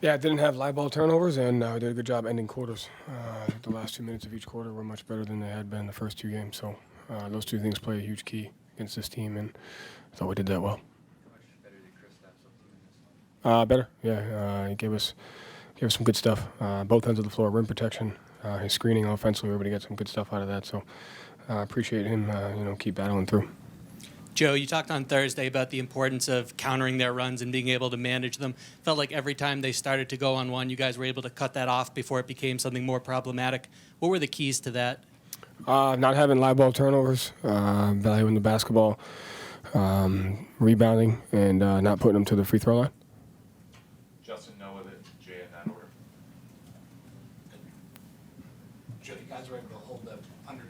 Yeah, didn't have live ball turnovers, and we did a good job ending quarters. I think the last 2 minutes of each quarter were much better than they had been the first two games. So those two things play a huge key against this team, and I thought we did that well. How much better did Chris Stapps look to you in this one? Better, yeah. He gave us some good stuff. Both ends of the floor, rim protection, his screening offensively. Everybody got some good stuff out of that. So appreciate him. Keep battling through. Joe, you talked on Thursday about the importance of countering their runs and being able to manage them. Felt like every time they started to go on one, you guys were able to cut that off before it became something more problematic. What were the keys to that? Not having live ball turnovers, valuing the basketball, rebounding, and not putting them to the free throw line. Justin, Noah, Jay in that order. Joe, you guys were able to hold the under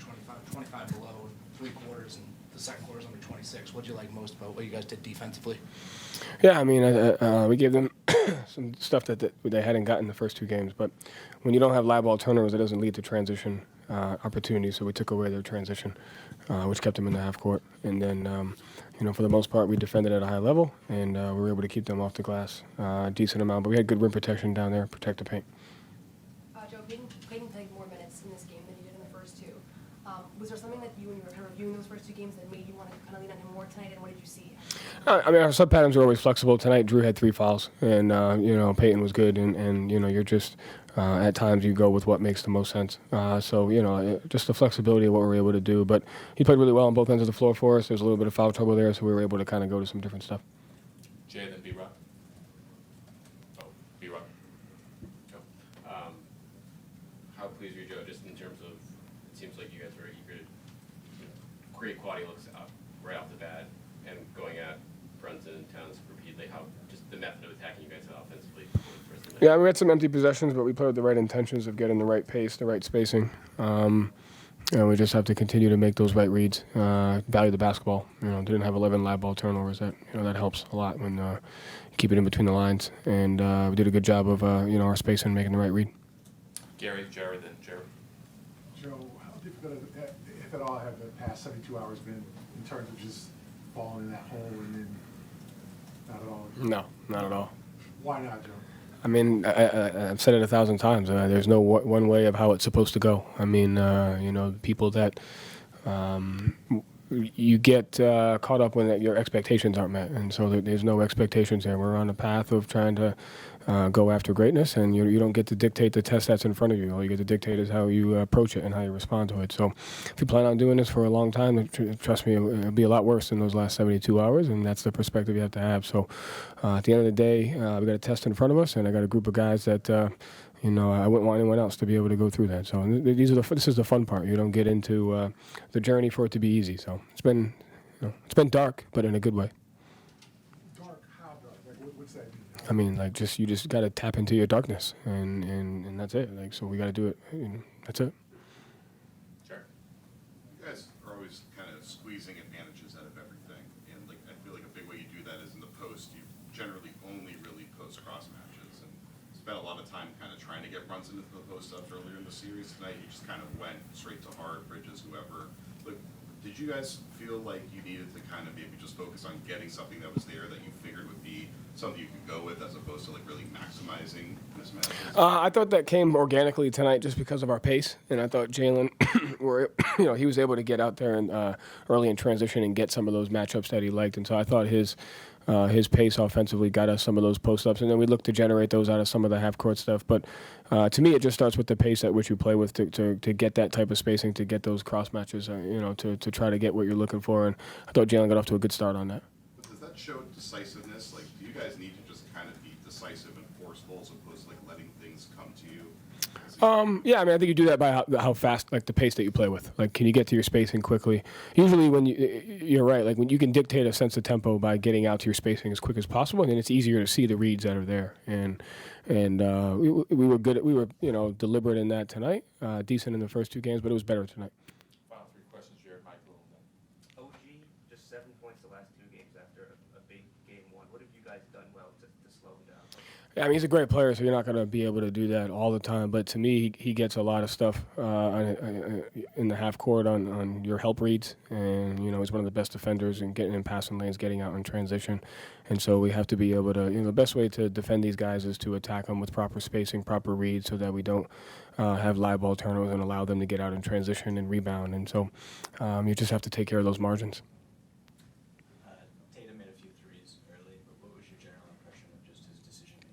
25 below 3 quarters, and the second quarter's under 26. What did you like most about what you guys did defensively? Yeah, I mean, we gave them some stuff that they hadn't gotten the first two games. But when you don't have live ball turnovers, it doesn't lead to transition opportunities. So we took away their transition, which kept them in the half court. And then, for the most part, we defended at a high level, and we were able to keep them off the glass a decent amount. But we had good rim protection down there, protect the paint. Joe, Peyton played more minutes in this game than he did in the first two. Was there something that you, when you were kind of reviewing those first two games, that made you want to kind of lean on him more tonight, and what did you see? Our sub patterns are always flexible. Tonight, Drew had 3 fouls, and Peyton was good, and you're just at times you go with what makes the most sense. Just the flexibility of what we were able to do. But he played really well on both ends of the floor for us. There's a little bit of foul trouble there, so we were able to kind of go to some different stuff. Jay, then B-Rock. B-Rock. How pleased were you, Joe, just in terms of, it seems like you guys were eager to create quality looks up right off the bat, and going at Brunson and Towns repeatedly, how just the method of attacking you guys had offensively for the rest of the night? Yeah, we had some empty possessions, but we played with the right intentions of getting the right pace, the right spacing. And we just have to continue to make those right reads, value the basketball. Didn't have 11 live ball turnovers. That helps a lot when you keep it in between the lines. And we did a good job of our spacing and making the right read. Gary, Jared, then Jared. Joe, how difficult, if at all, have the past 72 hours been in terms of just falling in that hole and then not at all? No, not at all. Why not, Joe? I mean, I've said it 1,000 times. There's no one way of how it's supposed to go. I mean, people that you get caught up when your expectations aren't met, and so there's no expectations there. We're on a path of trying to go after greatness, and you don't get to dictate the test that's in front of you. All you get to dictate is how you approach it and how you respond to it. So if you plan on doing this for a long time, trust me, it'll be a lot worse than those last 72 hours, and that's the perspective you have to have. So at the end of the day, we got a test in front of us, and I got a group of guys that I wouldn't want anyone else to be able to go through that. So this is the fun part. You don't get into the journey for it to be easy. So it's been dark, but in a good way. Dark, how dark? Like, what's that mean? I mean, you just got to tap into your darkness, and that's it. So we got to do it. That's it. Sure. You guys are always kind of squeezing advantages out of everything, and I feel like a big way you do that is in the post. You generally only really post cross matches, and spent a lot of time kind of trying to get runs into the post ups earlier in the series. Tonight, you just kind of went straight to Hart, Bridges, whoever. Did you guys feel like you needed to kind of maybe just focus on getting something that was there that you figured would be something you could go with, as opposed to really maximizing mismatches? I thought that came organically tonight just because of our pace, and I thought Jalen, he was able to get out there and early in transition and get some of those matchups that he liked, and so I thought his pace offensively got us some of those post-ups, and then we looked to generate those out of some of the half-court stuff. But to me, it just starts with the pace at which you play with to get that type of spacing, to get those cross matches, to try to get what you're looking for. And I thought Jalen got off to a good start on that. But does that show decisiveness? Do you guys need to just kind of be decisive and forceful as opposed to letting things come to you? Yeah, I mean, I think you do that by how fast, the pace that you play with. Can you get to your spacing quickly? Usually when you're right, when you can dictate a sense of tempo by getting out to your spacing as quick as possible, and then it's easier to see the reads that are there. And we were good. We were deliberate in that tonight. Decent in the first two games, but it was better tonight. Final 3 questions, Jared, Michael. OG, just 7 points the last 2 games after a big game 1. What have you guys done well to slow him down? Yeah, I mean, he's a great player, so you're not going to be able to do that all the time. But to me, he gets a lot of stuff in the half court on your help reads, and he's one of the best defenders in getting in passing lanes, getting out in transition, and so we have to be able to. The best way to defend these guys is to attack them with proper spacing, proper reads, so that we don't have live ball turnovers and allow them to get out in transition and rebound. And so you just have to take care of those margins. Tatum made a few threes early, but what was your general impression of just his decision making?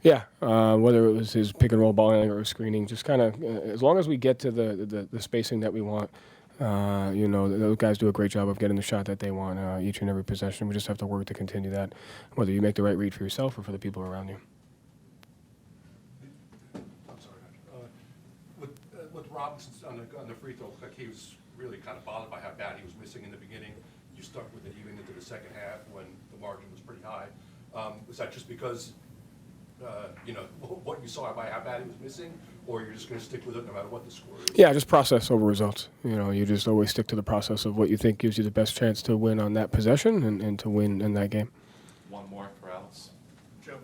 Yeah, whether it was his pick and roll ball handling or screening, just kind of as long as we get to the spacing that we want, those guys do a great job of getting the shot that they want each and every possession. We just have to work to continue that, whether you make the right read for yourself or for the people around you. I'm sorry. With Robinson on the free throw, looked like he was really kind of bothered by how bad he was missing in the beginning. You stuck with it even into the second half when the margin was pretty high. Was that just because what you saw by how bad he was missing, or you're just going to stick with it no matter what the score is? Yeah, just process over results. You just always stick to the process of what you think gives you the best chance to win on that possession and to win in that game. One more for Alex. Joe,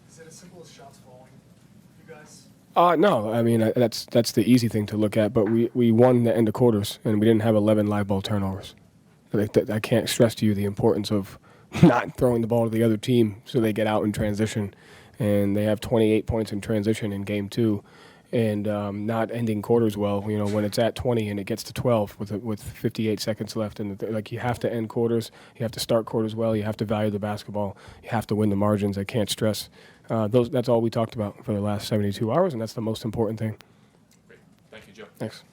is it as simple as shots falling, you guys? No, I mean that's the easy thing to look at. But we won the end of quarters, and we didn't have 11 live ball turnovers. I can't stress to you the importance of not throwing the ball to the other team so they get out in transition. And they have 28 points in transition in game 2, and not ending quarters well. When it's at 20 and it gets to 12 with 58 seconds left, and you have to end quarters, you have to start quarters well, you have to value the basketball, you have to win the margins. I can't stress that's all we talked about for the last 72 hours, and that's the most important thing. Great. Thank you, Joe. Thanks.